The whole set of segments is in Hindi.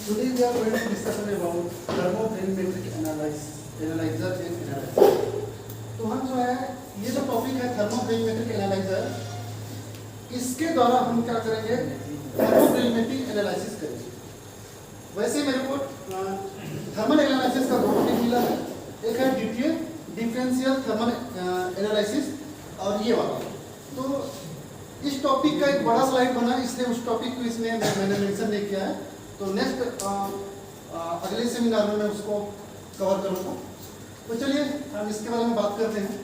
Today we are going to discuss about thermogrammetric analyzer and analyzer. तो हम जो है ये जो टॉपिक है थर्मोग्रामेट्रिक एनालाइजर, इसके द्वारा हम क्या करेंगे, थर्मोग्रामेट्रिक एनालिसिस करेंगे। वैसे मेरे को थर्मल एनालिसिस का दो टॉपिक मिला है, एक है डिफरेंशियल थर्मल एनालिसिस और ये वाला। तो इस टॉपिक का एक बड़ा स्लाइड बना, इसलिए उस टॉपिक को इसमें मैंने मेंशन नहीं किया है। तो नेक्स्ट अगले सेमिनार में मैं उसको कवर करूँगा। तो चलिए हम इसके बारे में बात करते हैं।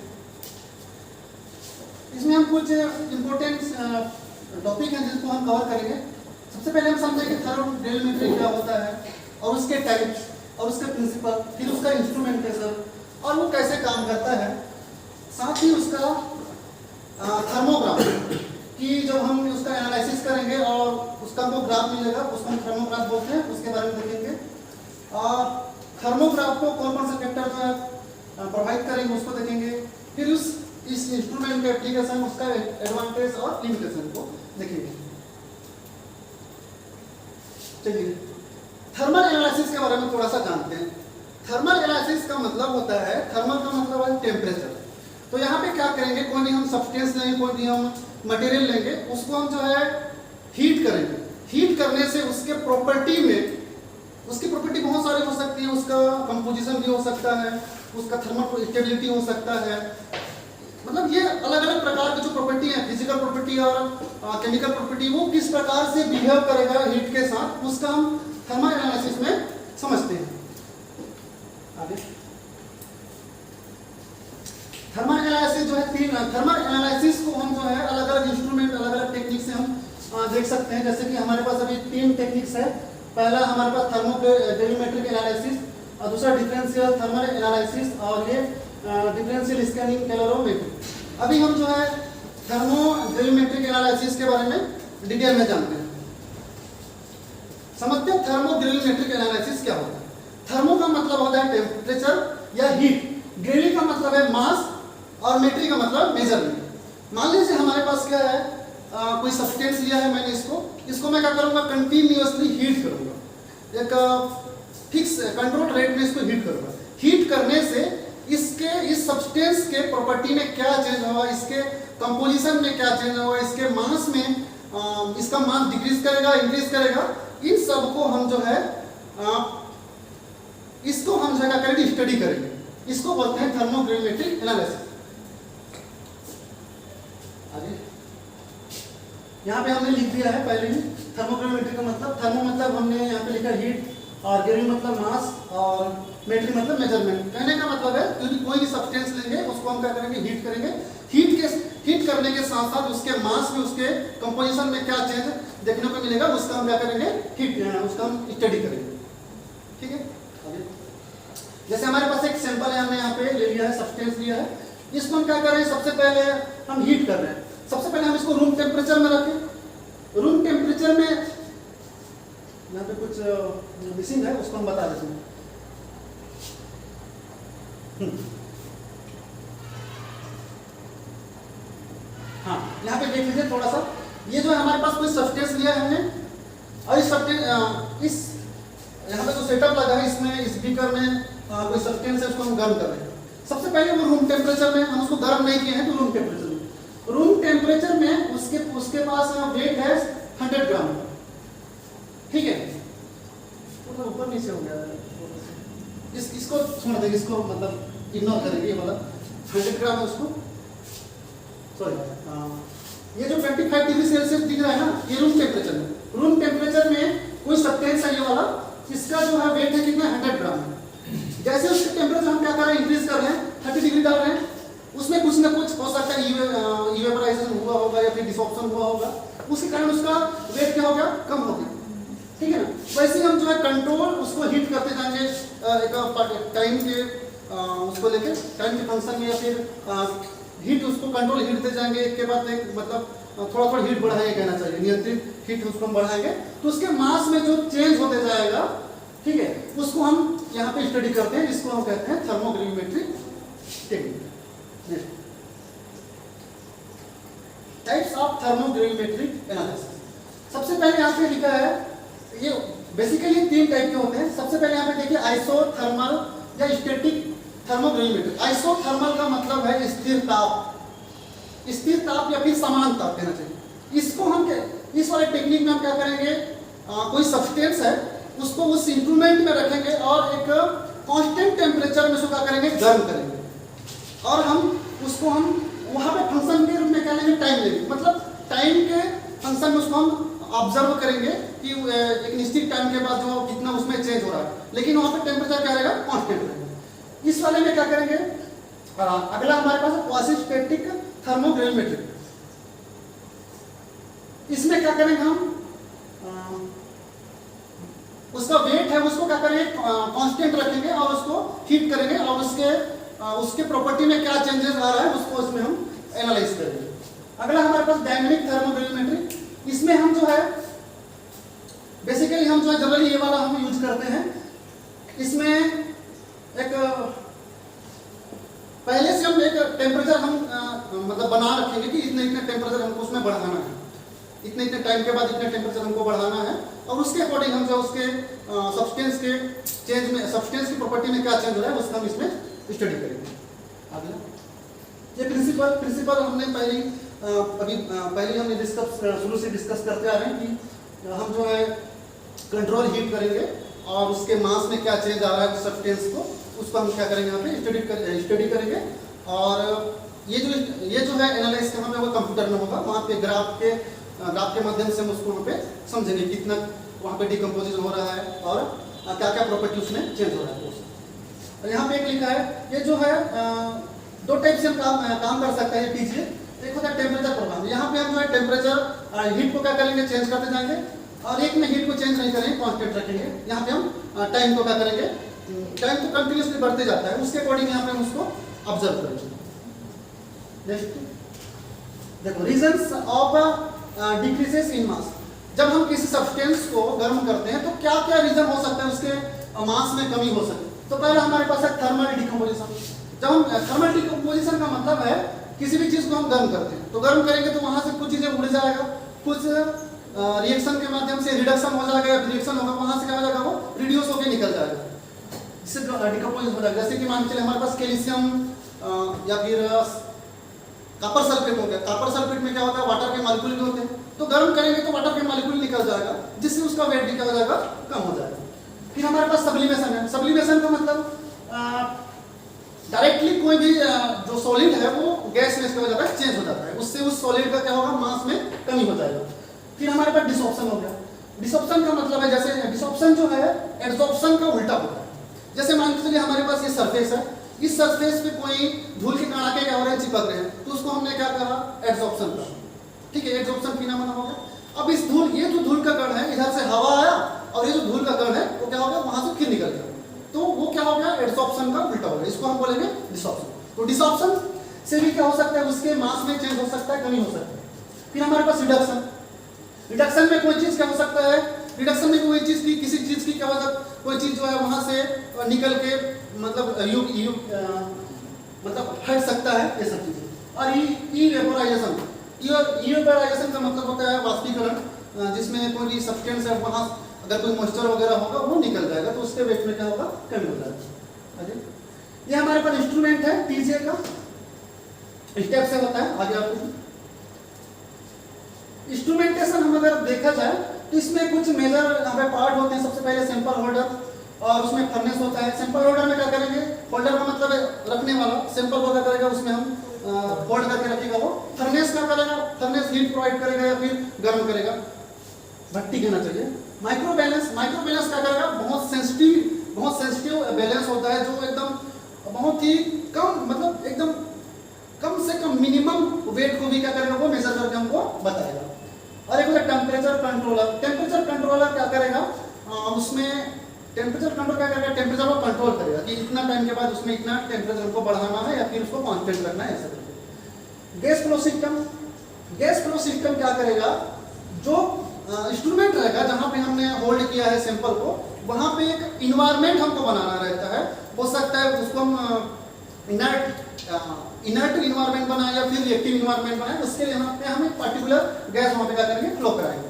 इसमें हम कुछ इम्पोर्टेंट टॉपिक हैं जिसको हम कवर करेंगे। सबसे पहले हम समझेंगे थर्मोग्रामेट्री क्या होता है और उसके टाइप्स और उसके प्रिंसिपल, फिर उसका इंस्ट्रूमेंटेशन और वो कैसे काम करता है। साथ ही उसका थर्मोग्राफ कि जब हम उसका एनालिसिस करेंगे और उसका वो ग्राफ मिलेगा, उसको हम थर्मोग्राफ बोलते हैं, उसके बारे में देखेंगे। और थर्मोग्राफ को कौन कौन से फैक्टर जो है प्रोवाइड करेंगे उसको देखेंगे। फिर इस इंस्ट्रूमेंट का एप्लीकेशन, उसका एडवांटेज और लिमिटेशन को देखेंगे। चलिए थर्मल एनालिसिस के बारे में थोड़ा सा जानते हैं। थर्मल एनालिसिस का मतलब होता है, थर्मल का मतलब है टेम्परेचर। तो यहाँ पे क्या करेंगे, कोई भी हम सब्सटेंस लेंगे, कोई भी हम मटेरियल लेंगे, उसको हम जो है हीट करेंगे। हीट करने से उसके प्रॉपर्टी में, उसकी प्रॉपर्टी बहुत सारी हो सकती है। उसका कंपोजिशन भी हो सकता है, उसका थर्मल स्टेबिलिटी हो सकता है। मतलब ये अलग अलग प्रकार की जो प्रॉपर्टी है, फिजिकल प्रॉपर्टी और केमिकल प्रॉपर्टी, वो किस प्रकार से बिहेव करेगा हीट के साथ, उसका हम थर्मल एनालिसिस में समझते हैं। आगे थर्मल एनालिसिस जो है, थर्मल एनालिसिस को हम जो है अलग अलग इंस्ट्रूमेंट, अलग अलग टेक्निक से हम देख सकते हैं। जैसे कि हमारे पास अभी 3 टेक्निक्स है। पहला हमारे पास थर्मोग्रामेट्रिक एनालिसिस, और दूसरा डिफरेंशियल थर्मल एनालिसिस, और ये डिफरेंशियल स्कैनिंग कैलोरीमेट्री। अभी हम जो है थर्मोग्रामेट्रिक एनालिसिस के बारे में डिटेल में जानते हैं, समझते हैं थर्मोग्रामेट्रिक एनालिसिस क्या होता है। थर्मो का मतलब होता है टेम्परेचर या हीट, ग्रेवी का मतलब है मास, और मेट्री का मतलब मेजरमेंट। मान लीजिए हमारे पास क्या है, कोई सब्सटेंस लिया है मैंने, इसको मैं क्या करूंगा, कंटिन्यूअसली हीट करूंगा। एक फिक्स कंट्रोल रेट में इसको हीट करूंगा। हीट करने से इस सब्सटेंस के प्रॉपर्टी में क्या चेंज होगा, इसके कंपोजिशन में क्या चेंज होगा, इसके मास में इसका मास डिक्रीज करेगा, इंक्रीज करेगा। इन सब को हम जो है इसको हम जो है स्टडी करेंगे। इसको बोलते हैं थर्मोग्रामेट्रिक एनालिसिस। यहाँ पे हमने लिख दिया है पहले ही थर्मोग्रामेट्री का मतलब। थर्मो मतलब हमने यहाँ पे लिखा हीट, और ग्रेवी मतलब मास, और मेट्री मतलब मेजरमेंट। कहने का मतलब है क्योंकि कोई भी सब्सटेंस लेंगे उसको हम क्या करेंगे, हीट करेंगे। हीट करने के साथ साथ उसके मास में, उसके कंपोजिशन में क्या चेंज देखने को मिलेगा, उसका हम क्या करेंगे, उसका हम स्टडी करेंगे। ठीक है। जैसे हमारे पास एक सैंपल है, हमने यहाँ पे ले लिया है, सब्सटेंस लिया है। इसको हम क्या कर रहे हैं, सबसे पहले हम हीट कर रहे हैं। सबसे पहले हम इसको रूम टेम्परेचर में रखें। रूम टेम्परेचर में यहाँ पे कुछ मिसिंग है, उसको हम बता देते हैं। हाँ, यहाँ पे देख लीजिए थोड़ा सा। ये जो है हमारे पास कोई सब्सटेंस लिया है हमने, और इस सब्सटेंस इस यहाँ पे जो सेटअप लगा है, इसमें इस बीकर में कोई सब्सटेंस है, उसको हम गर्म कर रहे हैं। सबसे पहले वो रूम टेम्परेचर में, हम उसको गर्म नहीं किए हैं, तो रूम टेम्परेचर में, रूम टेम्परेचर में उसके पास वेट है 100 ग्राम। ठीक है, ऊपर नीचे हो गया है। इसको छोड़ देंगे, इसको मतलब इग्नोर करेंगे। ये वाला 100 ग्राम है, उसको सॉरी, ये जो 25 डिग्री सेल्सियस दिख रहा है ना, ये रूम टेम्परेचर में। रूम टेम्परेचर में कोई सब्सटेंस है ये वाला, इसका जो है वेट है कितना, 100 ग्राम है। जैसे उसके टेम्परेचर हम क्या कर रहे हैं, इंक्रीज कर रहे हैं, 30 डिग्री डाल रहे हैं, उसमें कुछ ना कुछ हो सकता है, इवेपोराइजेशन हुआ होगा या फिर डिसॉर्प्शन हुआ होगा, उसके कारण उसका वेट क्या हो गया, कम हो गया। ठीक है ना। वैसे हम जो है कंट्रोल उसको हीट करते जाएंगे, एक टाइम के उसको लेके, टाइम के फंक्शन में, या फिर हीट उसको कंट्रोल हीट दे जाएंगे, एक के बाद एक, मतलब थोड़ा थोड़ा हीट बढ़ाएंगे कहना चाहिए, नियंत्रित हीट उसको हम बढ़ाएंगे, तो उसके मास में जो चेंज होते जाएगा, ठीक है, उसको हम यहाँ पे स्टडी करते हैं। इसको हम कहते हैं thermogravimetric technique. Types of thermogravimetric analysis. सबसे पहले यहाँ पे लिखा है ये बेसिकली 3 टाइप के होते हैं। सबसे पहले यहाँ पे देखिए आइसोथर्मल या स्टैटिक थर्मोग्राविमेट्री। आइसोथर्मल का मतलब है स्थिर ताप या फिर समान ताप देना चाहिए। इसको हम इस वाले टेक्निक में हम क्या करेंगे, कोई सब्सटेंस है उसको उस इंस्ट्रूमेंट में रखेंगे और एक कांस्टेंट टेम्परेचर में उसको क्या करेंगे, गर्म करेंगे, और हम उसको वहां पे फंक्शन के रूप में क्या लेंगे, टाइम लेंगे। मतलब टाइम के फंक्शन में उसको हम ऑब्जर्व करेंगे कि एक निश्चित टाइम के बाद जो कितना उसमें चेंज हो रहा है, लेकिन वहां पे टेम्परेचर क्या रहेगा, कांस्टेंट रहेगा। इस वाले में क्या करेंगे, अगला हमारे पास क्वासी स्टैटिक थर्मोग्राविमेट्री। इसमें क्या करेंगे हम, उसका वेट है उसको क्या करेंगे, कांस्टेंट रखेंगे और उसको हीट करेंगे और उसके प्रॉपर्टी में क्या चेंजेस आ रहा है उसको इसमें हम एनालाइज करेंगे। अगला हमारे पास डायनेमिक थर्मोग्राविमेट्री। इसमें हम जो है बेसिकली हम जो है जनरली ये वाला हम यूज करते हैं। इसमें एक पहले से हम एक टेम्परेचर हम मतलब बना रखेंगे कि इतने इतने टेम्परेचर हमको उसमें बढ़ाना है, इतने इतने टाइम के बाद इतने टेम्परेचर हमको बढ़ाना है, और उसके अकॉर्डिंग हम जो उसके सब्सटेंस के चेंज में, सब्सटेंस की प्रॉपर्टी में क्या चेंज हो रहा है उसका हम इसमें स्टडी करेंगे। अगला ये प्रिंसिपल हमने पहले हमने डिस्कस शुरू से डिस्कस करते आ रहे हैं कि हम जो है कंट्रोल हीट करेंगे और उसके मास में क्या चेंज आ रहा है सब्सटेंस को, उसको हम क्या करेंगे यहाँ पे स्टडी करेंगे। और ये जो है एनालाइज करना होगा कंप्यूटर में होगा, वहाँ पे ग्राफ के माध्यम से हम उसको वहाँ पे समझेंगे कितना वहाँ पे डिकम्पोजिशन हो रहा है और क्या क्या प्रॉपर्टी उसमें चेंज हो रहा है। और यहाँ पे एक लिखा है, ये जो है 2 टाइप से हम काम कर सकते हैं कीजिए। एक होता है टेम्परेचर प्रोग्राम, यहाँ पे हम जो है टेम्परेचर हीट को क्या करेंगे, चेंज करते जाएंगे, और एक में हीट को चेंज नहीं करेंगे, कांस्टेंट रखेंगे। यहाँ पे हम टाइम को क्या करेंगे, टाइम तो कंटिन्यूसली बढ़ते जाता है, उसके अकॉर्डिंग यहाँ पे हम उसको ऑब्जर्व करेंगे। देखो रीजंस ऑफ डिक्रीजेस इन मास। जब हम किसी सब्सटेंस को गर्म करते हैं तो क्या क्या रीजन हो सकता है उसके मास में कमी हो सकती है। तो पहले हमारे पास है थर्मल डिकम्पोजिशन। जब हम थर्मल डिकम्पोजिशन का मतलब है किसी भी चीज को हम गर्म करते हैं, तो गर्म करेंगे तो वहां से कुछ चीजें उड़ जाएगा, कुछ रिएक्शन के माध्यम से रिडक्शन हो जाएगा या रिएक्शन होगा, वहां से क्या हो जाएगा, वो रिड्यूस होकर निकल जाएगा, इससे डिकम्पोजिशन हो जाएगा। जैसे कि मान चले हमारे पास कैल्शियम या फिर कॉपर सल्फेट हो गया। कॉपर सल्फेट में क्या होता है, वाटर के मॉलिक्यूल भी होते हैं, तो गर्म करेंगे तो वाटर के मॉलिक्यूल निकल जाएगा, जिससे उसका वेट भी क्या हो जाएगा, कम हो जाएगा। फिर हमारे पास सब्लिमेशन है। सब्लिमेशन का मतलब डायरेक्टली कोई भी जो सॉलिड है वो गैस में क्या हो जाता है, चेंज हो जाता है, उससे उस सॉलिड का क्या होगा, मास में कमी हो जाएगा। फिर हमारे पास डिसॉर्प्शन हो गया। डिसॉर्प्शन का मतलब है, जैसे डिसॉर्प्शन जो है एब्जॉर्प्शन का उल्टा होता है। जैसे मान के चलिए हमारे पास ये सरफेस है, इस सरफेस पे कोई धूल के कणाके क्या हो रहे हैं, चिपक रहे हैं, तो उसको हमने क्या कहा, एब्जॉर्प्शन कहा। ठीक है, एब्जॉर्प्शन फिनोमेना हो गया। अब इस ये जो धूल का कण है, इधर से हवा आया और ये जो धूल का कण है वो क्या हो गया, वहां से फिर निकल गया, तो वो क्या हो गया, एब्जॉर्प्शन का उल्टा हो गया, इसको हम बोलेंगे डिसॉर्प्शन। तो डिसॉर्प्शन से भी क्या हो सकता है, उसके मास में चेंज हो सकता है, कमी हो सकता है। फिर हमारे पास रिडक्शन। रिडक्शन में कोई चीज क्या हो सकता है, रिडक्शन में कोई चीज की, किसी चीज की क्या हो सकता है, कोई चीज जो है वहां से निकल के मतलब मतलब हट सकता है, ये सब चीजें। और इवेपोराइजेशन। इवेपोराइजेशन का मतलब होता है वाष्पीकरण, जिसमें कोई भी सब्सटेंस है वहां अगर कोई मॉइस्चर वगैरह होगा वो निकल जाएगा, तो उसके वेट में क्या होगा, कमी हो जाएगा। ये हमारे पास इंस्ट्रूमेंट है, टीजे का स्टेप से होता है। आगे आपको इंस्ट्रूमेंटेशन हम अगर देखा जाए तो इसमें कुछ मेजर यहाँ पे पार्ट होते हैं। सबसे पहले सैंपल होल्डर, और उसमें फर्नेस होता है। सैंपल होल्डर में क्या करेंगे, होल्डर का मतलब है रखने वाला, सैंपल को क्या करेगा, उसमें हम होल्ड करके रखेगा। वो फर्नेस क्या करेगा, फर्नेस हीट प्रोवाइड करेगा या फिर गर्म करेगा, भट्टी कहना चाहिए। माइक्रो बैलेंस क्या करेगा, बहुत सेंसिटिव बैलेंस होता है, जो एकदम बहुत ही कम, मतलब एकदम कम से कम मिनिमम वेट को भी क्या करेगा, वो मेजर करके हमको बताएगा। और एक होता है टेम्परेचर कंट्रोलर। टेम्परेचर कंट्रोलर क्या करेगा, उसमें टेम्परेचर कंट्रोल क्या करेगा, टेम्परेचर को कंट्रोल करेगा कि इतना टाइम के बाद उसमें इतना टेम्परेचर को बढ़ाना है या फिर उसको कांस्टेंट रखना है, ऐसा करके। गैस फ्लो सिस्टम क्या करेगा, जो इंस्ट्रूमेंट रहेगा जहां पे हमने होल्ड किया है सैंपल को, वहां पे एक इन्वायरमेंट हमको बनाना रहता है। हो सकता है उसको हम इनर्ट इन्वायरमेंट बनाए या फिर रिएक्टिव इन्वायरमेंट बनाए, उसके लिए यहाँ पे हम एक पर्टिकुलर गैस वहाँ पे क्या करेंगे, फ्लो कराएंगे।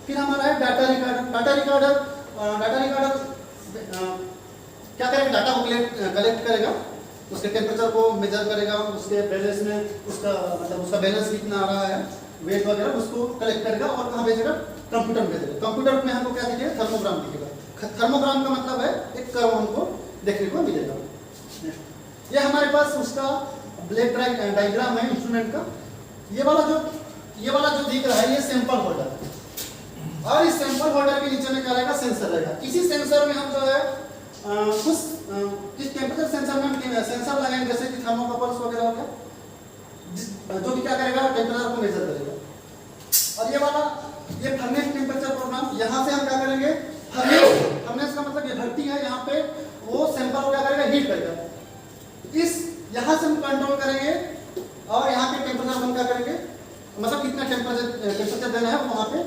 फिर हमारा है डाटा रिकॉर्डर। डाटा रिकॉर्डर क्या करेगा, डाटा को कलेक्ट करेगा, उसके टेम्परेचर को मेजर करेगा, उसके बैलेंस में उसका मतलब उसका बैलेंस कितना आ रहा है, वेट वगैरह उसको कलेक्ट करेगा और कहाँ भेजेगा, कंप्यूटर में भेजेगा। कंप्यूटर में हमको क्या दिखेगा, थर्मोग्राम दिखेगा। थर्मोग्राम का मतलब है एक कर्व हमको देखने को मिलेगा। ये हमारे पास उसका ब्लैक डायग्राम है इंस्ट्रूमेंट का। ये वाला जो दिख रहा है ये सैंपल होल्डर है, और इस सैंपल होल्डर के नीचे में क्या रहेगा, सेंसर रहेगा। इसी सेंसर में हम जो है इस टेम्परेचर सेंसर में हम सेंसर लगाएंगे, जैसे कि थर्मोकपल्स वगैरह हो गया, जो कि क्या करेगा, टेम्परेचर को मेजर करेगा। और ये फर्नेस टेम्परेचर प्रोग्राम, यहाँ से हम क्या करेंगे, फर्नेस का मतलब ये भट्टी है, यहाँ पे वो सैंपल को क्या करेगा, हीट करेगा। यहाँ से हम कंट्रोल करेंगे और यहाँ पे टेम्परेचर हम क्या करेंगे, मतलब कितना टेम्परेचर देना है वहाँ पे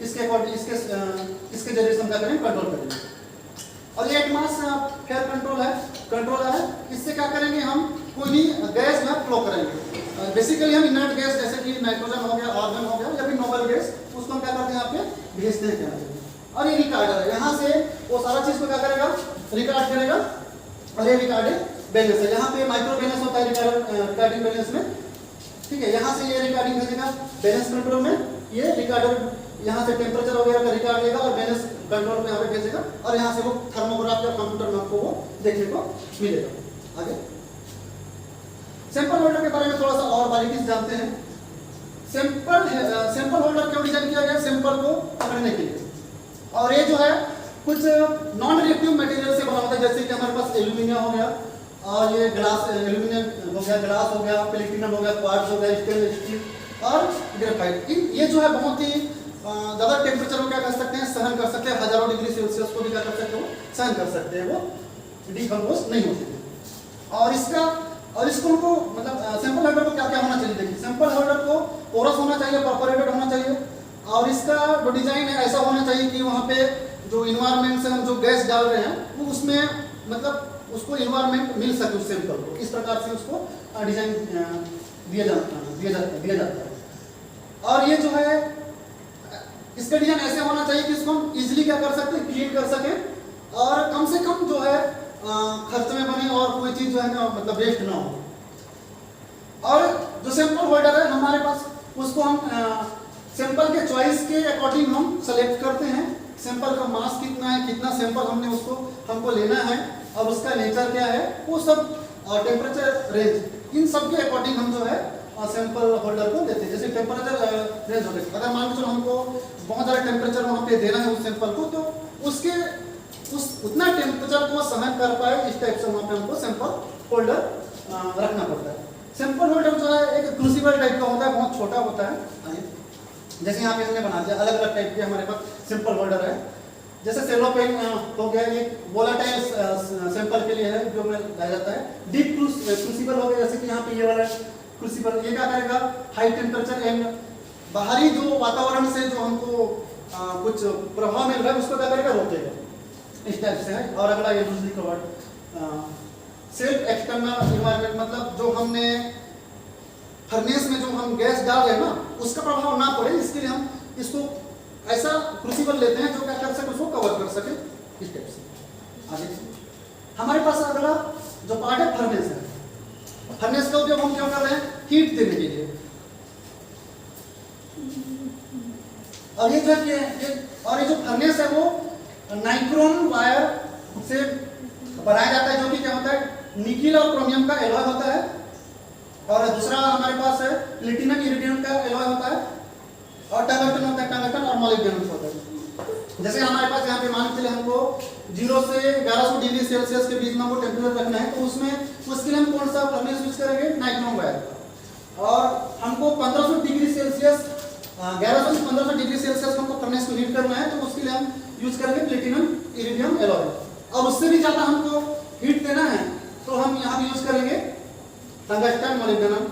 इसके अकॉर्डिंग इसके जरिए से हम क्या करेंगे, कंट्रोल करेंगे। और ये मास फेयर कंट्रोलर है। इससे क्या करेंगे, हम कोई भी गैस में फ्लो करेंगे। बेसिकली हम इनर्ट गैस जैसे कि नाइट्रोजन हो गया, आर्गन हो गया, या फिर नोबल गैस, उसको हम क्या करते हैं, यहाँ पे भेजते हैं। और ये रिकॉर्डर है, यहाँ से वो सारा चीज को क्या करेगा, रिकॉर्ड करेगा। और ये रिकॉर्डिंग बैलेंस है, यहाँ पे माइक्रो बैलेंस होता है रिकॉर्डिंग बैलेंस में, ठीक है। यहाँ से ये रिकॉर्डिंग भेजेगा बैलेंस कंट्रोल में, ये रिकॉर्डर यहाँ से टेम्परेचर वगैरह का रिकॉर्ड लेगा और बैलेंस कंट्रोल में यहाँ पे भेजेगा, और यहाँ से वो थर्मोग्राफ या कंप्यूटर में आपको वो देखने को मिलेगा। आगे सैंपल होल्डर के बारे में थोड़ा सा और बारीकी जानते हैं। सैंपल होल्डर क्यों डिजाइन किया गया, सैंपल को पकड़ने के लिए। और ये जो है कुछ नॉन रिएक्टिव मटेरियल से बना होता है, जैसे कि हमारे पास एल्यूमिनियम हो गया, और ये ग्लास, एल्यूमिनियम हो गया, ग्लास हो गया, प्लेटिनम हो गया, क्वार्ट्ज हो गया, स्टेनलेस स्टील और ग्रेफाइट। ये जो है बहुत ही ज़्यादा टेम्परेचर को क्या कर सकते हैं, सहन कर सकते हैं, हजारों डिग्री सेल्सियस को भी क्या कर सकते हैं, वो सहन कर सकते हैं, वो डिकम्पोज नहीं होते। और इसको उनको मतलब सैंपल होल्डर को क्या क्या होना चाहिए, देखिए सैंपल होल्डर को पोरस होना चाहिए, परफोरेटेड होना चाहिए, और इसका जो डिजाइन है ऐसा होना चाहिए कि वहाँ पे जो इन्वायरमेंट से हम जो गैस डाल रहे हैं वो उसमें मतलब उसको इन्वायरमेंट मिल सके उस सैंपल को, इस प्रकार से उसको डिजाइन दिया जाता है। और ये जो है इसका डिजाइन ऐसे होना चाहिए कि इसको हम इजीली क्या कर सकते हैं, क्लीन कर सके, और कम से कम जो है खर्च में बने और कोई चीज जो है ना मतलब वेस्ट ना हो। और जो सैंपल होल्डर है हमारे पास, उसको हम सैंपल के चॉइस के अकॉर्डिंग हम सेलेक्ट करते हैं। सैंपल का मास कितना है, कितना सैंपल हमको लेना है, और उसका नेचर क्या है, वो सब टेम्परेचर रेंज, इन सब के अकॉर्डिंग हम जो है सैंपल होल्डर को देते हैं। जैसे टेम्परेचर रेंज हो गया, अगर मान के चलो हमको बहुत ज़्यादा टेम्परेचर वहाँ पे देना है उस सैंपल को, तो उतना टेम्परेचर को सहन कर पाए इस टाइप से वहाँ पे हमको सैंपल होल्डर रखना पड़ता है। सैंपल होल्डर जो है एक क्रूसिबल टाइप का होता है, बहुत छोटा होता है। जैसे यहाँ पे हमने बना दिया, अलग अलग टाइप के हमारे पास सैंपल होल्डर है। जैसे सेलोपेन हो गया, एक वोलाटाइल सैंपल के लिए है जो में लाया जाता है। डीप क्रूसिबल हो गया, जैसे कि यहाँ पे ये वाला क्रूसिबल, ये क्या करेगा, हाई टेम्परेचर एंड बाहरी जो वातावरण से जो हमको कुछ प्रभाव मिल रहा है उसको क्या करेगा, रोकेगा, इस टाइप से है। और अगला ये दूसरी कवर्ड सेल्फ एक्सटर्नल एनवायरनमेंट, मतलब जो हमने फर्नेस में जो हम गैस डाल रहे हैं ना उसका प्रभाव ना पड़े, इसके लिए हम इसको ऐसा क्रूसिबल लेते हैं जो क्या कर सके, उसको कवर कर सके, इस टाइप से। आगे हमारे पास अगला जो पार्ट है फर्नेस है। फर्नेस का उपयोग हम क्यों कर रहे हैं, हीट देने के लिए। और ये जो फर्नेस है वो नाइक्रोम वायर से बनाया जाता है, जो कि क्या होता है, निकिल और क्रोमियम का एलॉय होता है। और दूसरा हमारे पास है प्लेटिनम इरिडियम का एलॉय होता है, और टंगस्टन होता है, टंगस्टन और मोलिब्डेनम होता है। जैसे हमारे पास यहाँ पे मान के चले हमको 0 से 1100 डिग्री सेल्सियस के बीच में हमको टेम्परेचर रखना है, तो उसके लिए हम कौन सा फर्नेस यूज करेंगे, नाइक्रोम वायर का। और हमको 1500 डिग्री सेल्सियस 1100 से 1500 डिग्री सेल्सियस हमको फर्नेस को हीट करना है, तो उसके लिए हम यूज करेंगे प्लेटिनम इरिडियम एलॉय। और उससे भी ज़्यादा हमको हीट देना है तो हम यहाँ भी यूज करेंगे टंगस्टन मोलिब्डेनम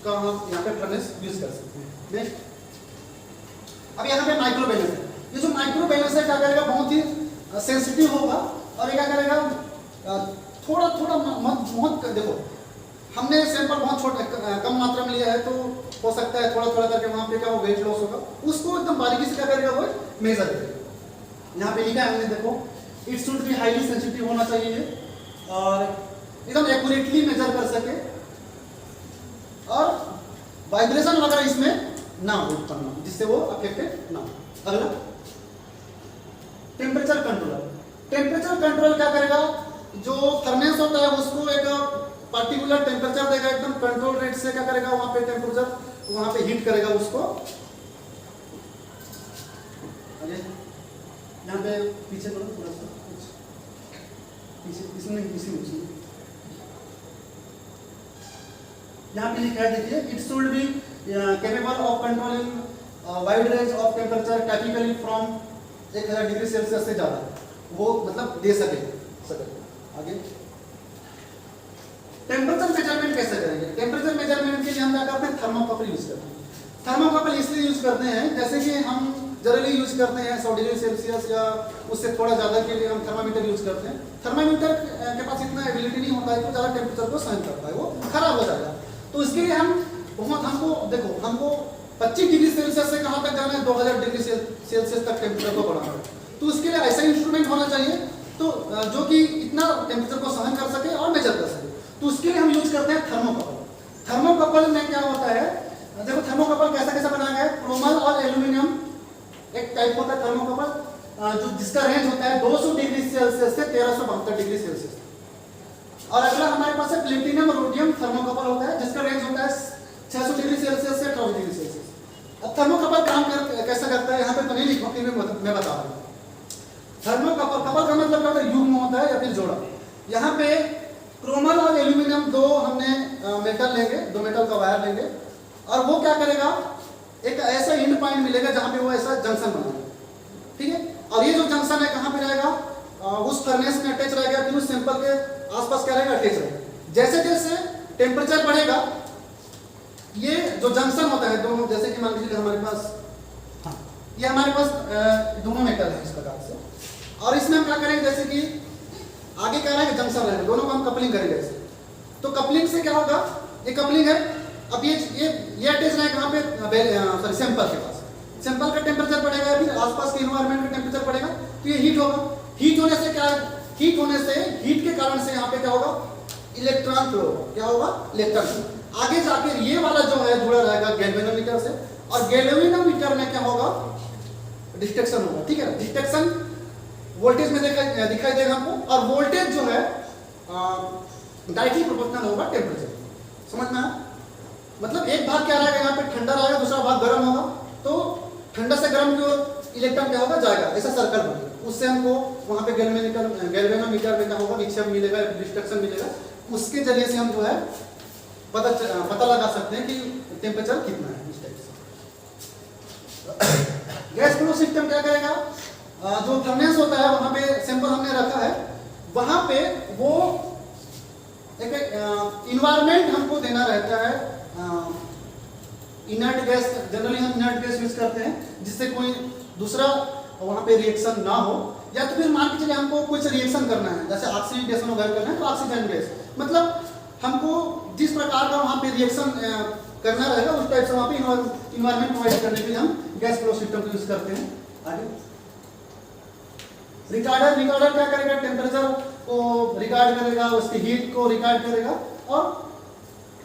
का, हम यहाँ पे फर्नेस यूज कर सकते हैं। नेक्स्ट अब यहाँ पे माइक्रो बैलेंस है। ये जो माइक्रो बैलेंस है क्या करेगा, बहुत ही सेंसिटिव होगा, और ये क्या करेगा, थोड़ा बहुत देखो हमने सैंपल बहुत छोटा कम मात्रा में लिया है, तो हो सकता है थोड़ा करके वहाँ पे क्या वो वेट लॉस होगा, उसको एकदम बारीकी से क्या करेगा, वो मेजर करेगा। यहाँ पे लिखा है हमने, देखो it should be highly sensitive होना चाहिए और एकदम एक्यूरेटली मेजर कर सके और वाइब्रेशन वगैरह इसमें ना हो उत्पन्न, जिससे वो अफेक्टेड ना हो। अगला टेम्परेचर कंट्रोलर। टेम्परेचर कंट्रोल क्या करेगा, जो फर्नेस होता है उसको एक पार्टिकुलर टेम्परेचर देगा, एकदम कंट्रोल रेट से क्या करेगा, वहां पे टेम्परेचर वहां पे हीट करेगा उसको। यहाँ पे पीछे करो थोड़ा सा, पीछे इसमें इसी यहाँ पे लिखा है, देखिए it should be capable of controlling wide range of temperature typically from 1000 degree Celsius से ज़्यादा, वो मतलब दे सके। आगे टेम्परेचर मेजरमेंट कैसे करेंगे? टेम्परेचर मेजरमेंट के लिए हम क्या करते हैं, थर्मोकपल यूज करते हैं। थर्मोकपल इसलिए यूज करते हैं, जैसे कि हम जनरली यूज करते हैं 100 डिग्री सेल्सियस या उससे थोड़ा ज़्यादा के लिए हम थर्मामीटर यूज करते हैं। थर्मामीटर के पास इतना एबिलिटी नहीं होता है कि ज़्यादा टेम्परेचर को सहन करता है, वो खराब हो जाएगा। तो इसके लिए हमको देखो, हमको 25 डिग्री सेल्सियस से कहाँ तक जाना है, 2000 डिग्री सेल्सियस तक टेम्परेचर को बढ़ाना है। तो उसके लिए ऐसा इंस्ट्रूमेंट होना चाहिए तो जो कि इतना टेम्परेचर को सहन कर सके और मेजर कर सके। तो उसके लिए हम यूज करते हैं थर्मोकपल। थर्मोकपल में क्या होता है, देखो थर्मोकपल कैसा बनाया गया है, क्रोमल और एल्यूमिनियम एक टाइप होता है थर्मोकपल, जो जिसका रेंज होता है 200 डिग्री सेल्सियस से 1372 डिग्री सेल्सियस। और अगला हमारे पास है प्लेटिनम रोडियम थर्मोकपल होता है, जिसका रेंज होता है 600 डिग्री सेल्सियस से 18 डिग्री सेल्सियस। अब थर्मोकपल काम कैसा करता है, यहाँ पे तो नहीं लिखा, फिर मैं बता रहा हूँ। थर्मोकपल, कपल का मतलब क्या होता है, युग्म होता है या फिर जोड़ा। यहाँ पे क्रोमल और एल्यूमिनियम दो हमने मेटल लेंगे, दो मेटल का वायर लेंगे और वो क्या करेगा, एक ऐसा एंड पॉइंट मिलेगा जहाँ पे वो ऐसा जंक्शन बनाएगा, ठीक है। और ये जो जंक्शन है कहाँ पे रहेगा, उस फर्नेस में अटैच रहेगा, फिर उस सैंपल के आसपास क्या रहेगा, अटैच रहेगा। जैसे जैसे टेम्परेचर बढ़ेगा, ये जो जंक्शन होता है दोनों, जैसे कि मान लीजिए हमारे पास, हाँ ये हमारे पास दोनों मेटल है इस प्रकार से, और इसमें हम क्या करेंगे, जैसे कि आगे क्या रहेगा, जंक्शन रहेगा, दोनों को हम कपलिंग करेंगे ऐसे। तो कपलिंग से क्या होगा, ये कपलिंग है, अब ये अटैच रहेगा कहाँ पे, सॉरी सैंपल के पास। सैंपल का टेम्परेचर बढ़ेगा, फिर आसपास के इन्वायरमेंट का टेम्परेचर बढ़ेगा, तो ये हीट होगा। हीट होने से क्या, हीट होने से, हीट के कारण से यहाँ पे क्या होगा, इलेक्ट्रॉन फ्लो होगा। क्या होगा, इलेक्ट्रॉन। आगे जाके ये वाला जो है जुड़ा रहेगा गैल्वेनोमीटर से, और गैल्वेनोमीटर में क्या होगा, डिस्ट्रक्शन होगा, ठीक है। डिस्ट्रक्शन वोल्टेज में दिखाई देगा हमको, और वोल्टेज जो है डायरेक्टली प्रोपोर्शनल होगा टेम्परेचर। समझ में आया? मतलब एक भाग क्या रहेगा, यहाँ पे ठंडा रहेगा, दूसरा भाग गर्म होगा, तो ठंडा से गर्म की ओर इलेक्ट्रॉन क्या होगा, जाएगा, ऐसा सर्कल बनेगा। उससे हमको वहाँ पे गैल्वेनोमीटर में क्या होगा, विक्षेप मिलेगा, डिस्ट्रक्शन मिलेगा। उसके जरिए से हम जो है पता लगा सकते हैं कि टेम्परेचर कितना है, इस टाइप से। गैस फ्लो सिस्टम क्या करेगा, जो फर्नेस होता है वहाँ पे सैंपल हमने रखा है, वहाँ पे वो एक इन्वायरमेंट हमको देना रहता है, इनर्ट गैस, जनरली हम इनर्ट गैस यूज करते हैं, जिससे कोई दूसरा वहाँ पे रिएक्शन ना हो, या तो फिर मान के चलिए हमको कुछ रिएक्शन करना है, जैसे ऑक्सीडेशन वगैरह करना है, तो ऑक्सीजन गैस, मतलब हमको जिस प्रकार का वहाँ पे रिएक्शन करना रहेगा, उस टाइप से वहाँ पे इन्वायरमेंट प्रोवाइड करने के लिए हम गैस फ्लो सिस्टम को यूज करते हैं। आगे रिकॉर्डर क्या करेगा, टेम्परेचर को रिकॉर्ड करेगा, उसकी हीट को रिकॉर्ड करेगा, और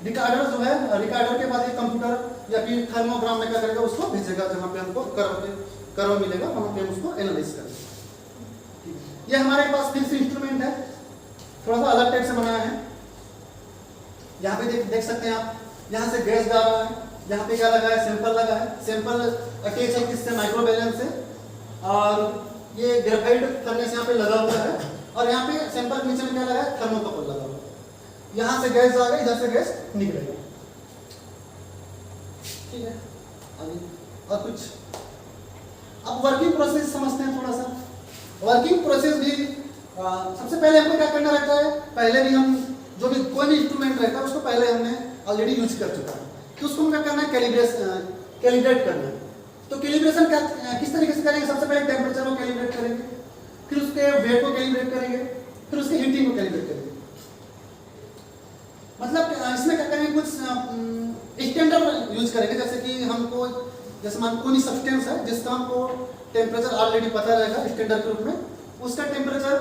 रिकॉर्डर जो है, रिकॉर्डर के बाद ये कंप्यूटर या फिर थर्मोग्राम में क्या करेगा, उसको भेजेगा जहाँ पे हमको कर्व मिलेगा, वहाँ पे हम उसको एनालाइज करेंगे। ये हमारे पास फिक्स इंस्ट्रूमेंट है, थोड़ा सा अलग टाइप से बनाया है। यहाँ पे देख सकते हैं आप, यहाँ से गैस जा रहा है, यहाँ पे क्या लगा है, सैंपल लगा है, सैंपल अटैच है किससे, माइक्रोबैलेंस से, और ये ग्रेफाइट फर्नेस यहाँ पे लगा हुआ है, और यहाँ पे सैंपल के नीचे में क्या लगा है, थर्मोकपल लगा हुआ है। यहाँ से गैस जा रही है, इधर से गैस निकलेगा, ठीक है। अभी और कुछ, अब वर्किंग प्रोसेस समझते हैं थोड़ा सा। वर्किंग प्रोसेस भी सबसे पहले हमको क्या करना रहता है, पहले भी हम जो भी कोई भी इंस्ट्रूमेंट रहता है उसको पहले हमने ऑलरेडी यूज कर चुका है, तो उसको क्या करना है, कैलिब्रेट करना है। तो कैलिब्रेशन किस तरीके से करेंगे, सबसे पहले टेम्परेचर को कैलिब्रेट करेंगे, फिर उसके वेट को कैलिब्रेट करेंगे, फिर उसकी हीटिंग को कैलिब्रेट करेंगे। मतलब इसमें क्या करेंगे, कुछ स्टैंडर्ड यूज करेंगे, जैसे कि हमको, जैसे मान कोई सब्सटेंस है जिसका हमको टेम्परेचर ऑलरेडी पता रहेगा स्टैंडर्ड के रूप में, उसका टेम्परेचर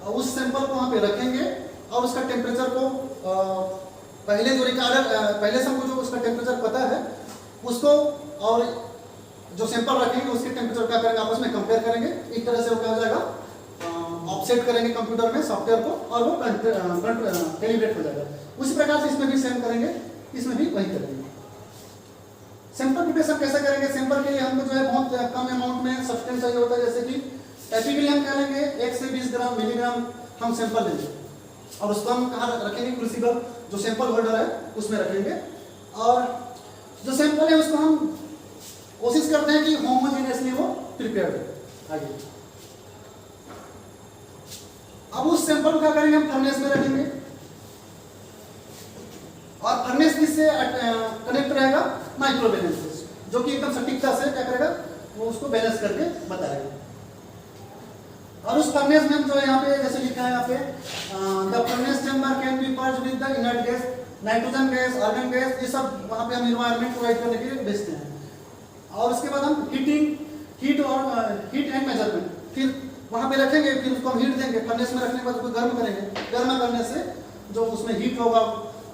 उस सैंपल को वहाँ पे रखेंगे और उसका टेम्परेचर को पहले जो रिकॉर्डर पहले से हमको जो उसका टेम्परेचर पता है उसको और जो सैंपल रखेंगे उसके टेम्परेचर क्या करेंगे आपस में कंपेयर करेंगे। एक तरह से वो क्या हो जाएगा ऑफसेट करेंगे कंप्यूटर में सॉफ्टवेयर को और वो कैलिब्रेट हो जाएगा। उसी प्रकार से इसमें भी सेम करेंगे, इसमें भी वही करेंगे। सैंपल प्रिपरेशन कैसे करेंगे? सैंपल के लिए हमको जो है बहुत कम अमाउंट में सब्सटेंस चाहिए होता है, जैसे कि टिपिकली हम क्या लेंगे 1 से 20 ग्राम मिलीग्राम हम सैंपल लेंगे और उसको हम कहाँ रखेंगे? क्रूसिबल जो सैंपल होल्डर है उसमें रखेंगे और जो सैंपल है उसको हम कोशिश करते हैं कि होमोजेनियसली वो प्रिपेयर्ड हो। आगे अब उस सैंपल को क्या करेंगे? हम फर्नेस में रखेंगे और फर्नेस किससे कनेक्ट रहेगा? माइक्रो बैलेंस से, जो कि एकदम सटीकता से क्या करेगा? वो उसको बैलेंस करके बताएगा। और उस फर्नेस में हम जो यहाँ पे जैसे लिखा है यहाँ पे the furnace chamber can be purged with the inert gas, nitrogen gas, argon gas, ये सब वहाँ पे हम एनवायरनमेंट प्रोवाइड करने के लिए भेजते हैं। और उसके बाद हम हीट एंड मेजरमेंट फिर वहाँ पे रखेंगे, फिर उसको हम हीट देंगे। फर्नेस में रखने के बाद उसको गर्म करेंगे, गर्म करने से जो उसमें हीट होगा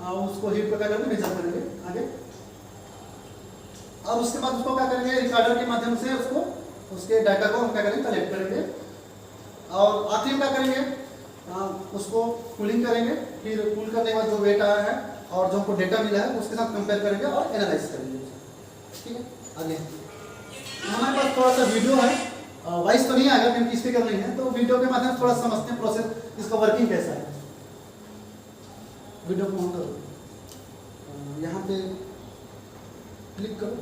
उसको हीट को क्या करेंगे? मेजर करेंगे आगे। और उसके बाद उसको क्या करेंगे? रिकॉर्डर के माध्यम से उसको उसके डाटा को हम क्या करेंगे? कलेक्ट करेंगे और आखिर में क्या करेंगे? उसको कूलिंग करेंगे। फिर कूल करने के बाद जो वेट आया है और जो हमको डेटा मिला है उसके साथ कंपेयर करेंगे और एनालाइज करेंगे। ठीक है, आगे हमारे पास थोड़ा सा वीडियो है, वॉइस तो नहीं आएगा क्योंकि स्पीकर नहीं है, तो वीडियो के माध्यम से थोड़ा समझते हैं प्रोसेस, इसका वर्किंग कैसा है। वीडियो को ऑन करो, यहाँ पे क्लिक करो,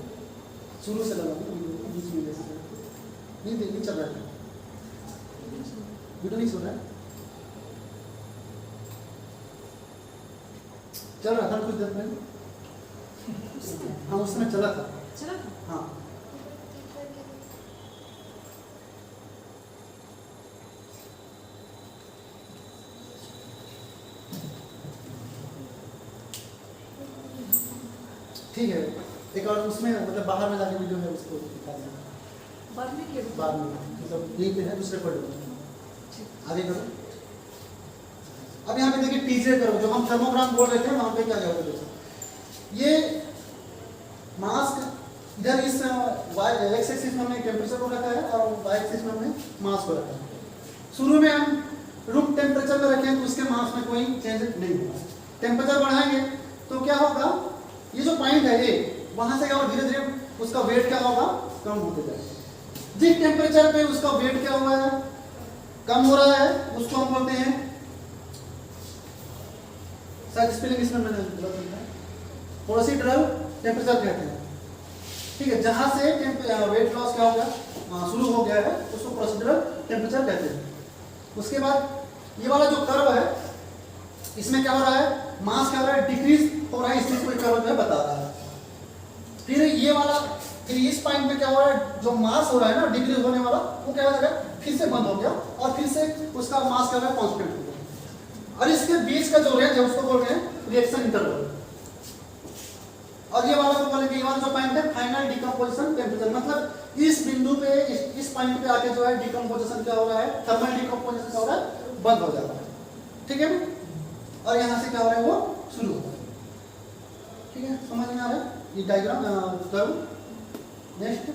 शुरू से लगा बीच में जैसे नहीं चल रहा है, वीडियो नहीं सुन रहा है, चल रहा था कुछ देर पहले। हाँ उस समय चला था। हाँ ठीक है, एक और उसमें मतलब बाहर में जाके वीडियो है उसको दिखा देना बाद में मतलब यहीं पे है दूसरे पर आगे करो। अब यहाँ पे देखिए टीजे करो, जो हम थर्मोग्राफ बोल रहे थे वहाँ पे क्या होगा? देखो ये मास्क इधर इस एक्स एक्सिस में हमने टेम्परेचर को रखा है और वाई एक्सिस में हमने मास को रखा है। शुरू में हम रूम टेम्परेचर में रखें तो उसके मास में कोई चेंज नहीं होगा। टेम्परेचर बढ़ाएंगे तो क्या होगा? ये जो पॉइंट है ये वहां से क्या होगा? धीरे धीरे उसका वेट क्या होगा? कम होते जाएगा। जिस टेम्परेचर पे उसका वेट क्या हुआ है? कम हो रहा है, उसको हम बोलते हैं, शायद स्पेलिंग इसमें मैंने गलत लिखा है, प्रोसीड्यूरल टेम्परेचर कहते हैं। ठीक है, जहां से वेट लॉस क्या हो गया? शुरू हो गया है, उसको प्रोसीड्यूरल टेम्परेचर कहते हैं। उसके बाद ये वाला जो कर्व है इसमें क्या हो रहा है? मास क्या हो रहा है? डिक्रीज हो रहा है, इसलिए कोई कर्व जो है बता रहा है। फिर ये वाला, फिर इस पॉइंट में क्या हो रहा है? जो मास हो रहा है ना डिक्रीज होने वाला, वो क्या हो जाएगा? फिर से बंद हो गया और फिर से उसका मास क्या हो रहा है? कांस्टेंट हो गया। और इसके बीच का जो रेंज है उसको बोल रहे हैं रिएक्शन इंटरवल। और ये वाला को बोलेंगे, ये वाला जो पॉइंट है फाइनल डिकम्पोजिशन टेम्परेचर, मतलब इस बिंदु पे इस पॉइंट पे आके जो है डिकम्पोजिशन क्या हो रहा है? थर्मल डिकम्पोजिशन क्या हो रहा है? बंद हो जाता है। ठीक है, और यहाँ से क्या हो रहा है? वो शुरू हो रहा है। ठीक है, समझ में आ रहा है ये डायग्राम कर्व। नेक्स्ट,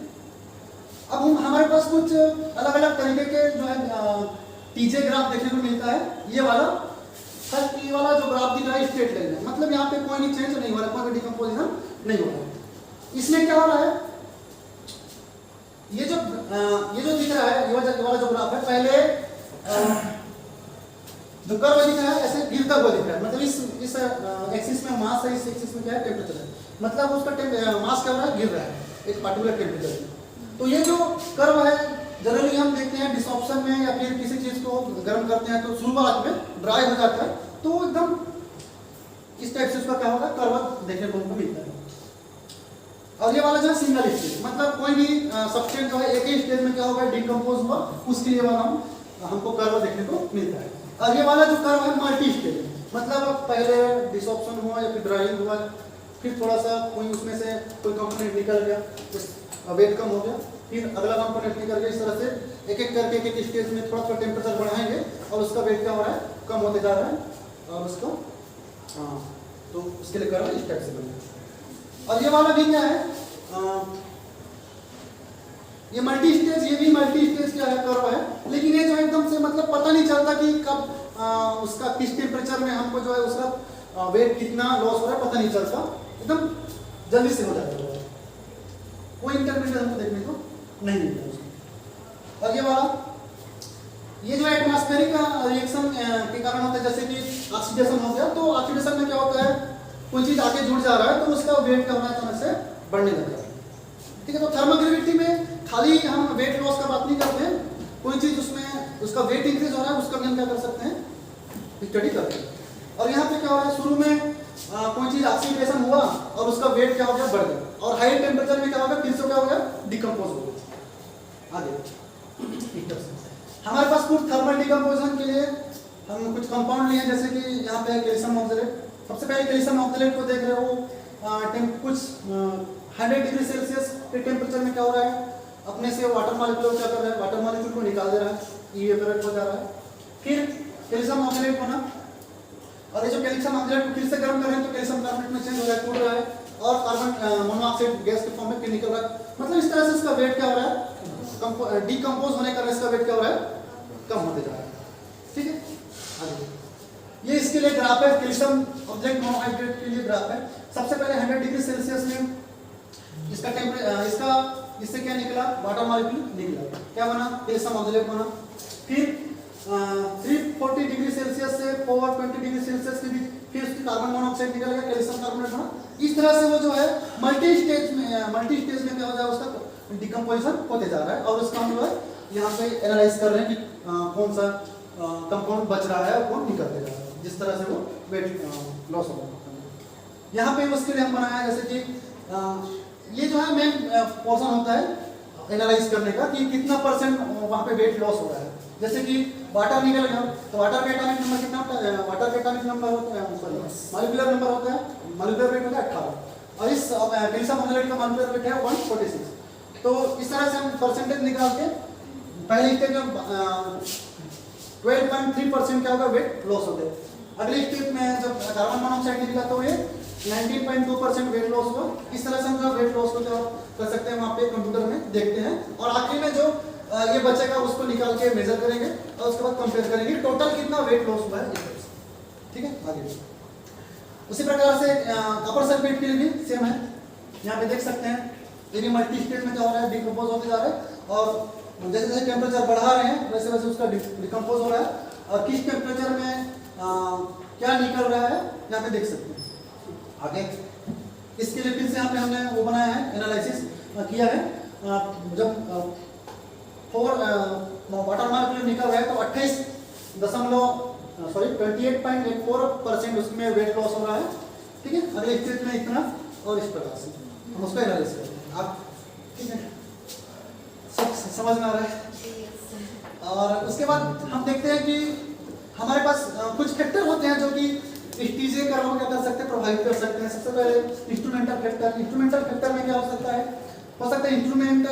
अब हमारे पास कुछ अलग अलग तरीके के जो है टीजे ग्राफ देखने को मिलता है। ये वाला फर्स्ट, ये वाला जो ग्राफ दिख रहा है स्ट्रेट लाइन है, मतलब यहाँ पे कोई चेंज नहीं हो रहा, कोई डिकम्पोजिशन नहीं हो रहा। इसमें क्या हो रहा है? ये जो दिख रहा है, ये वाला जो ग्राफ है, पहले जो कर्व दिख रहा है ऐसे गिरता हुआ दिख रहा है, मतलब इस एक्सिस में मास है, इस एक्सिस में क्या है? टेम्परेचर है, मतलब उसका मास क्या हो रहा है? गिर रहा है एक पार्टिकुलर टेम्परेचर में। तो ये जो कर्व है जनरली हम देखते हैं डिसऑप्शन में या फिर किसी चीज को गर्म करते हैं तो शुरुआत में ड्राई हो जाता है, तो एकदम इस टाइप से उसका क्या होगा? कर्व देखने को मिलता है। और ये वाला जो है सिंगल स्टेज, मतलब कोई भी सब्सटेंस जो है एक ही स्टेज में क्या होगा? डिकम्पोज हुआ, उसके लिए हमको कर्व देखने को मिलता है। और ये वाला जो कर्व है मल्टी स्टेज, मतलब पहले डिसऑप्शन हुआ या फिर ड्राइंग हुआ, फिर थोड़ा सा कोई उसमें से कोई कंपोनेंट निकल गया, वेट कम हो गया, फिर अगला कंपोनेंट निकल गया। इस तरह से एक एक करके एक एक स्टेज में थोड़ा थोड़ा टेम्परेचर बढ़ाएंगे और उसका वेट क्या हो रहा है, कम होते जा रहा है। और उसको तो उसके लिए करो इस टाइप से बनेगा। और ये वाला भी क्या है, ये मल्टी स्टेज, ये भी मल्टी स्टेज क्या है, कर्व है। लेकिन ये जो है एकदम से मतलब पता नहीं चलता कि कब उसका किस टेम्परेचर में हमको जो है उसका वेट कितना लॉस हो रहा है, पता नहीं चलता, एकदम जल्दी से हो जाता है, कोई इंटरमीडिएट हमको देखने को नहीं मिलता उसमें। और ये वाला, ये जो एटमॉस्फेरिक रिएक्शन के कारण होता है, जैसे कि ऑक्सीडेशन हो गया, तो ऑक्सीडेशन में क्या होता है, कोई चीज आके जुड़ जा रहा है तो उसका वेट क्या होना है, अचानक से बढ़ने लगता है। ठीक है, तो थर्मल ग्रेविटी में खाली हम वेट लॉस का बात नहीं करते हैं, कोई चीज उसमें उसका वेट इंक्रीज हो रहा है उसका भी हम क्या कर सकते हैं, स्टडी करते हैं। और यहाँ पे क्या हो रहा है, शुरू में कोई चीज ऑक्सीडेशन हुआ और उसका वेट क्या हो गया, बढ़ गया, और हाई टेम्परेचर में क्या होगा, फिर से क्या हो गया, डिकम्पोज हो गया। आगे हमारे पास कुछ थर्मल डिकम्पोजिशन के लिए हम कुछ कंपाउंड लिए, जैसे कि यहाँ पे कैल्शियम ऑक्सलेट। सबसे पहले कैल्शियम ऑक्सलेट को देख रहे हो, कुछ 100 डिग्री सेल्सियस के टेम्परेचर में क्या हो रहा है, अपने से वाटर मॉलिक्यूल क्या कर रहा है, वाटर मॉलिक्यूल को निकाल दे रहा है, इवेपोरेट हो जा रहा है। फिर कैल्शियम ऑक्सलेट होना, और ये जो कैल्शियम ऑक्सलेट को फिर से गर्म कर रहे हैं तो कैल्शियम कार्बोनेट में चेंज हो रहा है, टूट रहा है, और कार्बन मोनोऑक्साइड गैस के फॉर्म में फिर निकल रहा है। मतलब इस तरह से इसका वेट क्या हो रहा है, डिकम्पोज होने का इसका वेट क्या हो रहा है, कम होते जा रहा है। ठीक है, आगे ये इसके लिए ग्राफ है, कैल्शियम ऑक्सलेट मोनोहाइड्रेट के लिए ग्राफ है। सबसे पहले 100 डिग्री सेल्सियस में इसका टेम्परेचर, इससे क्या निकला, वाटर मॉलिक्यूल निकला, क्या बना, कैल्शियम ऑक्सलेट बना। फिर 340 डिग्री सेल्सियस से 420 डिग्री सेल्सियस के बीच फिर उसकी कार्बन मोनोऑक्साइड निकल गया, कैल्शियम कार्बोनेट बना। इस तरह से वो जो है मल्टी स्टेज में क्या हो जाए, उसका डिकम्पोजिशन होते जा रहा है, और उसका हम जो है यहाँ पे एनालाइज कर रहे हैं कि कौन सा कंपाउंड बच रहा है और कौन निकलते जा रहा है, जिस तरह से वो वेट लॉस हो रहा है। यहाँ पे उसके लिए हम बनाया है, जैसे कि ये जो है मेन पोर्शन होता है एनालाइज करने का कि कितना परसेंट वहाँ पे वेट लॉस हो रहा है। जैसे कि वाटर निकल गया तो वाटर का एटॉमिक नंबर कितना होता है, वाटर का एटॉमिक नंबर होता है, सॉरी मॉलिक्यूलर नंबर होता है, मॉलिक्यूलर वेट होता है 18, और इस कैल्शियम ऑक्सलेट का मॉलिक्यूलर वेट है 146। तो इस तरह से हम परसेंटेज निकाल के पहले स्टेज में 12.3% क्या होगा, वेट लॉस होता है। अगले स्टेज में जब कार्बन मोनोऑक्साइड निकला तो ये 19.2% वेट लॉस हुआ। इस तरह से हम वेट लॉस को जो कर सकते हैं वहाँ पे कंप्यूटर में देखते हैं, और आखिर में जो ये बचेगा उसको निकाल के मेजर करेंगे और उसके बाद कंपेयर करेंगे टोटल कितना वेट लॉस हुआ है। ठीक है, आगे उसी प्रकार से अपर सल्फेट के लिए भी सेम है। यहाँ पे देख सकते हैं ये भी मल्टी स्टेज में क्या हो रहा है, डिकम्पोज होते जा रहा है, और जैसे जैसे टेम्परेचर बढ़ा रहे हैं वैसे वैसे उसका डिकम्पोज हो रहा है, और किस टेम्परेचर में क्या निकल रहा है यहाँ पे देख सकते हैं। आगे इसके लिए फिर से यहाँ पे हमने वो बनाया है, एनालिसिस किया है। जब 4 वाटर मॉलिक्यूल निकल रहा है तो 28.84% उसमें वेट लॉस हो रहा है। ठीक है, अगले स्टेज में इतना, और इस प्रकार से हम उसका एनालिसिस करते हैं। आप ठीक है, सब समझ में आ रहा है। और उसके बाद हम देखते हैं कि हमारे पास कुछ फैक्टर होते हैं जो कि टीजे कर्व को क्या कर सकते हैं, प्रभावित कर सकते हैं। सबसे पहले इंस्ट्रूमेंटल फैक्टर। इंस्ट्रूमेंटल फैक्टर में क्या हो सकता है इंस्ट्रूमेंट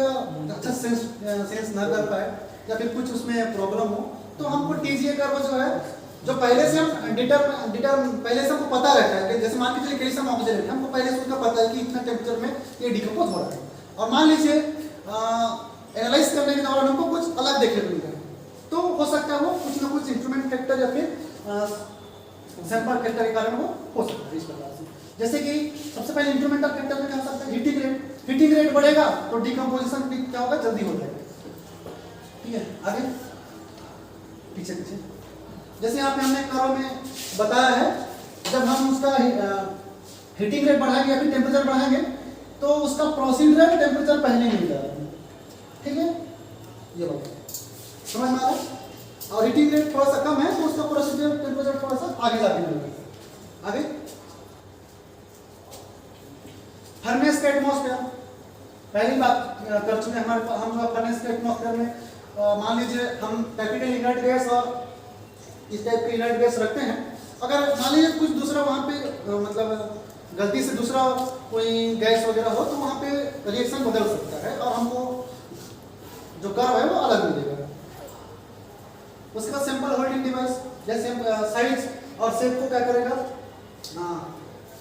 अच्छा सेंस ना कर पाए या फिर कुछ उसमें प्रॉब्लम हो, तो हमको टीजीए कर्व जो है, जो पहले से हम पहले से हमको पता रहता है कि जैसे मान लीजिए कैल्शियम ऑक्सलेट, हमको पहले से उसका पता है कि इतना टेम्परेचर में ये डिकम्पोज हो रहा है, और मान लीजिए एनालाइज करने के दौरान हमको कुछ अलग देखने को मिल रहा है, तो हो सकता है वो कुछ ना कुछ इंस्ट्रूमेंट फैक्टर या फिर सैंपल फैक्टर के कारण वो हो सकता है। इस प्रकार से जैसे कि सबसे पहले इंस्ट्रूमेंटल फैक्टर में क्या हो सकता है, हीटिंग रेट बढ़ेगा तो डिकम्पोजिशन भी क्या होगा, जल्दी हो जाएगा। ठीक है, आगे पीछे जैसे यहाँ पे हमने कर्व में बताया है, जब हम उसका हीटिंग रेट बढ़ाएंगे या फिर टेम्परेचर बढ़ाएंगे तो उसका प्रोसीजर टेम्परेचर पहले मिल जाएगा। ठीक है, ये बात समझ में आ रहा है। और हीटिंग रेट थोड़ा सा कम है तो उसका प्रोसीजर टेम्परेचर थोड़ा सा आगे जाके मिलेगा। आगे फर्नेस का एटमॉस्फेयर पहली बात कर चुके हैं। हम फर्नेस के एटमॉस्फेयर में मान लीजिए हम टाइपिकल इनर्ट गैस और इस टाइप के इनर्ट गैस रखते हैं। अगर मान लीजिए कुछ दूसरा वहाँ पे मतलब गलती से दूसरा कोई गैस वगैरह हो तो वहाँ पे रिएक्शन बदल सकता है और हमको जो कर्व है वो अलग मिलेगा। उसके बाद सैंपल होल्डिंग डिवाइस, जैसे साइज और शेप को क्या करेगा,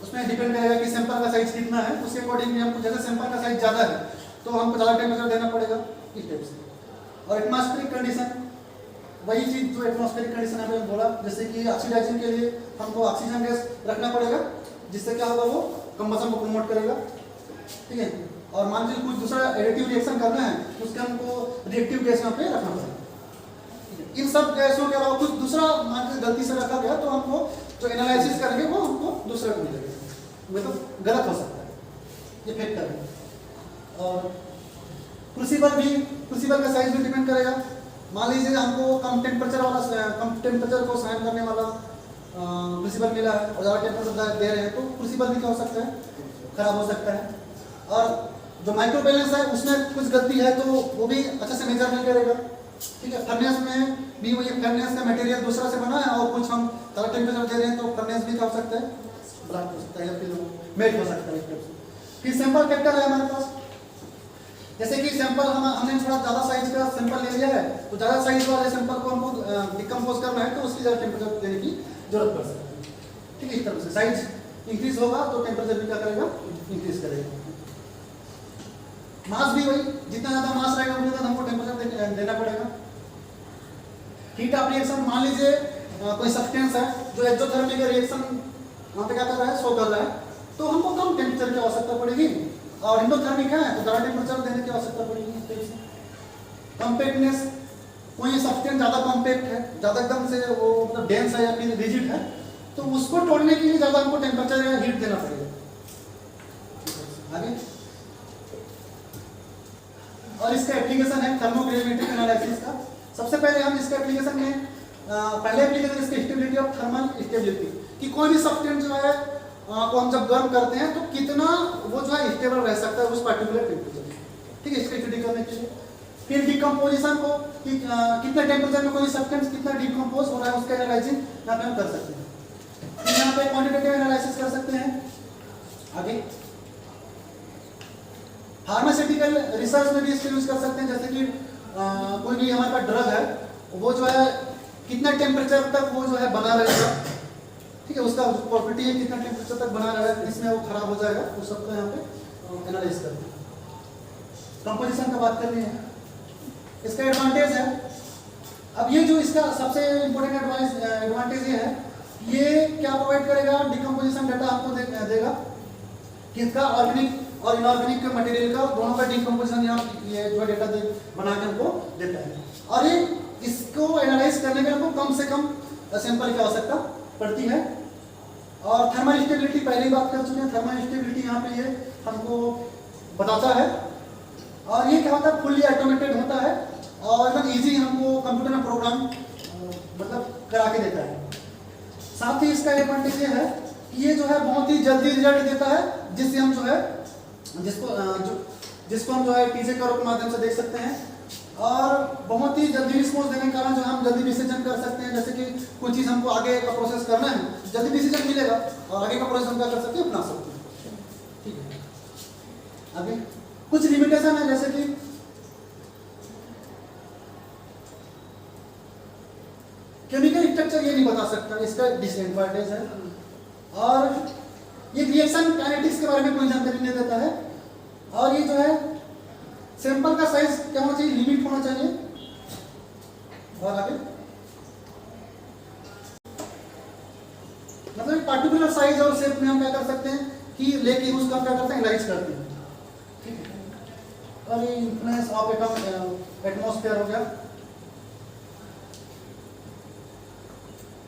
उसमें डिपेंड करेगा कि सैंपल का साइज कितना है, उसके अकॉर्डिंग हमको जैसे सैंपल का साइज ज़्यादा है तो हमको ज़्यादा टेम्परेचर देना पड़ेगा इस टाइप से। और एटमॉस्फेरिक कंडीशन, वही चीज़ जो एटमॉस्फेरिक कंडीशन अभी बोला, जैसे कि ऑक्सीडाइजिंग के लिए हमको ऑक्सीजन गैस रखना पड़ेगा, जिससे क्या होगा वो कंबशन को प्रमोट करेगा, ठीक है। और मान लीजिए कुछ दूसरा एडिटिव रिएक्शन करना है तो उसके हमको रिएक्टिव गैस यहाँ पे रखना पड़ेगा। इन सब गैसों के अलावा कुछ दूसरा मान लीजिए गलती से रखा गया तो हमको जो एनालिसिस करेंगे वो हमको दूसरा को मिलेगा, मतलब गलत हो सकता है, ये फैक्टर है। और क्रूसिबल का साइज भी डिपेंड करेगा। मान लीजिए हमको कम टेम्परेचर को सहन करने वाला क्रूसिबल मिला है और ज़्यादा टेम्परेचर दे रहे हैं तो क्रूसिबल भी क्या हो सकता है, खराब हो सकता है। और जो माइक्रो बैलेंस है उसमें कुछ गलती है तो वो भी अच्छे से मेजर नहीं करेगा, ठीक है। फर्नेस में भी वही, फर्नेस का मटेरियल दूसरा से बना है और कुछ हम ज़्यादा टेम्परेचर दे रहे हैं तो फर्नेस भी क्या हो सकता है, ब्लैक हो सकता है या फिर मेल्ट हो सकता है। फिर सैंपल फैक्टर है हमारे पास, जैसे कि सैंपल हमने थोड़ा ज़्यादा साइज का सैंपल ले लिया है तो ज़्यादा साइज वाले सैंपल को हमको डिकम्पोज करना है तो उसकी ज़्यादा टेम्परेचर देने की जरूरत पड़ सकती है, ठीक है। इस तरह से साइज इंक्रीज होगा तो टेम्परेचर भी क्या करेगा, इंक्रीज करेगा। मास भी वही, जितना ज़्यादा मास रहेगा उतना ज़्यादा हमको टेम्परेचर देना पड़ेगा। हीट ऑफ रिएक्शन, मान लीजिए कोई सब्सटेंस है जो एक्सोथर्मिक रिएक्शन वहाँ पे क्या कर रहा है, शो कर रहा है, तो हमको कम टेम्परेचर की आवश्यकता पड़ेगी। और इंडोथर्मिक है तो ज़्यादा टेम्परेचर देने की आवश्यकता पड़ेगी। कॉम्पैक्टनेस, कोई सब्सटेंस ज़्यादा कॉम्पैक्ट है, ज़्यादा एकदम से वो मतलब डेंस है या फिर रिजिड है तो उसको तोड़ने के लिए ज़्यादा हमको टेम्परेचर या हीट देना पड़ेगा। आगे और इसका एप्लीकेशन है थर्मोग्रेविमेट्रिक एनालिसिस का। सबसे पहले हम इसका एप्लीकेशन में पहले एप्लीकेशन इसका स्टेबिलिटी ऑफ थर्मल स्टेबिलिटी, कि कोई भी सब्सटेंस जो है को हम जब गर्म करते हैं तो कितना वो जो है स्टेबल रह सकता है उस पर्टिकुलर टेम्परेचर, ठीक है, इसका स्टडी करने के लिए। फिर डिकम्पोजिशन को कि कितने टेम्परेचर में कोई सब्सटेंस कितना डिकम्पोज हो रहा है उसका एनालाइजिंग यहाँ पे हम कर सकते हैं। फिर यहाँ पे क्वांटिटेटिव एनालिसिस कर सकते हैं। आगे फार्मास्यूटिकल रिसर्च में भी इसको यूज कर सकते हैं, जैसे कि कोई भी हमारे पास ड्रग है वो जो है कितना टेम्परेचर तक वो जो है बना रहेगा, ठीक है, उसका प्रॉपर्टी है कितना टेम्परेचर तक बना रहेगा, इसमें वो खराब हो जाएगा, उस सब को यहाँ पे एनालाइज करते हैं। कंपोजिशन का बात करनी है, इसका एडवांटेज है। अब ये जो इसका सबसे इम्पोर्टेंट एडवांटेज ये है, ये क्या प्रोवाइड करेगा, डिकम्पोजिशन डाटा आपको देगा कि इसका ऑर्गेनिक और इनऑर्गेनिक मटेरियल का दोनों का डिकम्पोजिशन यहाँ ये जो डेटा बना के हमको देता है। और ये इसको एनालाइज करने में हमको कम से कम सैंपल की आवश्यकता पड़ती है। और थर्मल स्टेबिलिटी पहले ही बात कर चुके हैं, थर्मल स्टेबिलिटी यहाँ पे ये हमको बताता है। और ये क्या होता है, फुल्ली ऑटोमेटेड होता है और एकदम ईजी हमको कंप्यूटर में प्रोग्राम मतलब करा के देता है। साथ ही इसका एडवांटेज ये है कि ये जो है बहुत ही जल्दी रिजल्ट देता है, जिससे हम जो है जिसको हम जो है टीजे कर्व के माध्यम से देख सकते हैं। और बहुत ही जल्दी रिस्पॉन्स देने के कारण जो हम जल्दी डिसीजन कर सकते हैं, जैसे कि कोई चीज़ हमको आगे का प्रोसेस करना है, जल्दी डिसीजन मिलेगा और आगे का प्रोसेस हम क्या कर सकते हैं, अपना सकते हैं, ठीक है। आगे कुछ लिमिटेशन है, जैसे कि केमिकल स्ट्रक्चर ये नहीं बता सकता, इसका डिसएडवांटेज है। और ये रिएक्शन काइनेटिक्स के बारे में कोई जानकारी नहीं देता है। और ये जो है सैंपल का साइज क्या होना चाहिए, लिमिट होना चाहिए। और आगे मतलब पार्टिकुलर साइज और शेप में हम क्या कर सकते हैं कि लेके उसका क्या करते हैं, एनालाइज करते हैं, ठीक है। और ये इन्फ्लुएंस ऑफ एटमॉस्फेयर हो गया,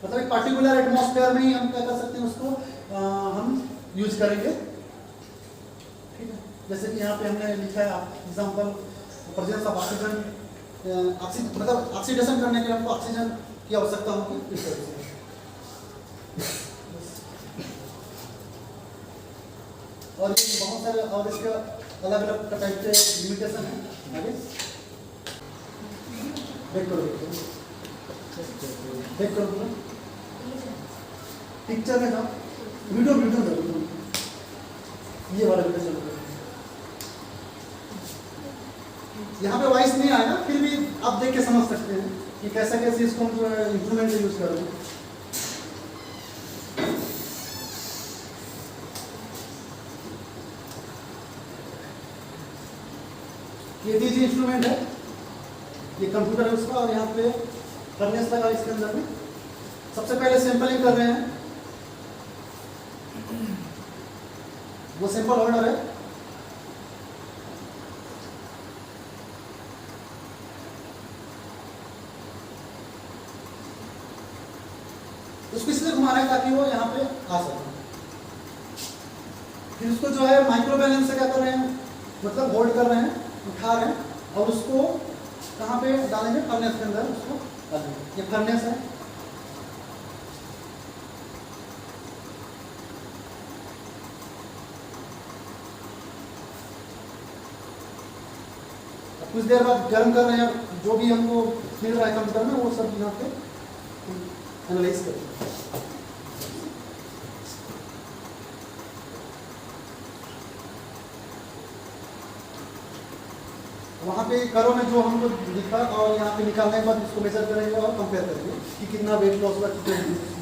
मतलब एक पार्टिकुलर एटमॉस्फेयर में ही हम क्या कर सकते हैं, उसको हम यूज करेंगे, ठीक है। जैसे कि यहाँ पे हमने लिखा है एग्जांपल प्रेजेंस ऑफ ऑक्सीजन, मतलब ऑक्सीडेशन करने के लिए हमको ऑक्सीजन की आवश्यकता होगी, इस तरह से। और ये बहुत सारे और इसके अलग अलग टाइप के लिमिटेशन है। आगे देख करो पिक्चर में जाओ, वीडियो ये वाला वीडियो चलो, यहाँ पे वॉइस नहीं आएगा, फिर भी आप देख के समझ सकते हैं कि कैसे कैसे इसको हम जो है इंस्ट्रूमेंट से यूज कर रहे हैं। ये DG इंस्ट्रूमेंट है, ये कंप्यूटर है उसका, और यहाँ पे फर्नेस लगा इसके अंदर में। सबसे पहले सैंपलिंग कर रहे हैं, वो सैंपल होल्डर है। उसको इसलिए घुमा रहे हैं ताकि वो यहाँ पे आ सके। फिर उसको जो है माइक्रो बैलेंस से क्या कर रहे हैं, मतलब होल्ड कर रहे हैं, उठा रहे हैं, और उसको कहाँ पे डालेंगे, फर्नेस के अंदर उसको डालेंगे। ये फर्नेस है। कुछ देर बाद गर्म कर रहे हैं, जो भी हमको मिल रहा है कंप्यूटर में वो सब यहाँ पे एनालाइज करें। वहाँ पे करो में जो हमको दिखा, और यहाँ पे निकालने के बाद इसको मेजर करेंगे और कंपेयर करेंगे कि कितना वेट लॉस हुआ, कितना